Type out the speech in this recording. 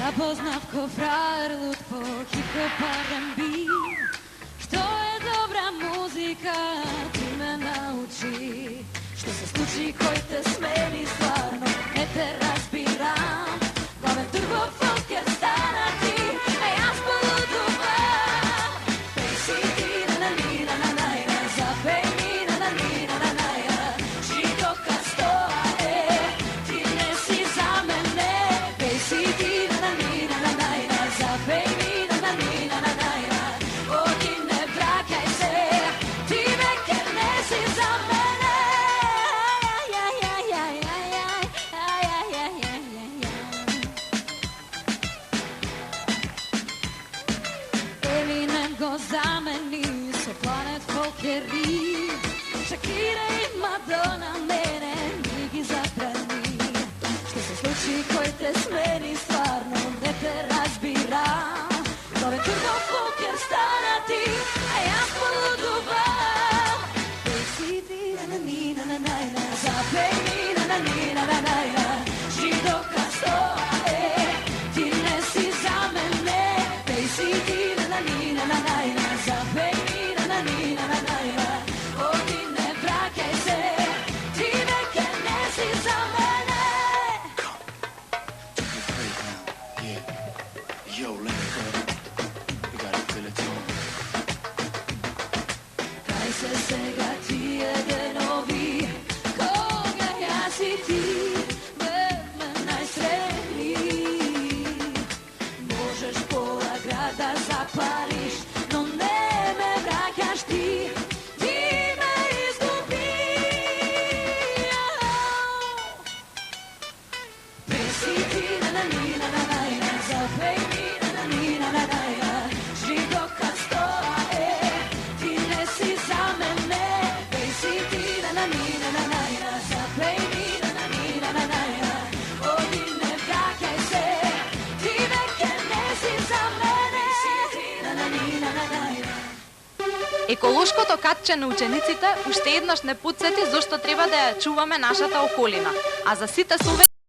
Запознав ко фраер луд по хип-хоп R&B. Што е добра музика, ти ме научи. Што се случи кој те смени, стварно не те разбирам. Главен турбо фолкер стана ти, а јас полудувам. Пеј си ти на-на-ни-на-на-на-на, запеј ми на-на-ни-на-на-на-на. Житока стоа е, ти не си за мене. Пеј си ти на-на-ни-на-на-на-на, запеј ми на-на-ни-на-на-на. Оди не враќај се, ти веќе не си за мене. Еминем го замени со Планет Фолкери. Шакира и Мадона мене ми ги забрани. Што се случи кој те смени, стварно не те разбирам. Главен турбо фолкер стана ти, а јас полудувам. Пеј си ти на-на-ни-на-на-на-на, запеј ми на-на-ни-на-на-на-на. Жидока стоа е, ти не си за мене. Пеј си ти на-на-ни-на-на-на-на, запеј ми на-на-ни-на-на-на. Оди не враќај се, ти веќе не си за мене. Take a break now, yeah. Yo, let me go. We gotta feel it too. Кај се сега тие денови, кога јас и ти бевме најсреќни. Можеш пола града запалиш, но не ме враќаш ти. Ти ме изгуби. Пеј си ти на-на-ни-на-на-на-на, запеј ми на-на-ни-на-на-на-на. Жидока стоа е, ти не си за мене. Пеј си ти на-на-ни-на-на-на-на, запеј ми на-на-ни-на-на-на. Оди не враќај се, ти веќе не си за мене. На-на-ни-на-на-на-на. Еколошкото катче на учениците уште еднаш не потсети зошто треба да ја чуваме нашата околина. А за сите совети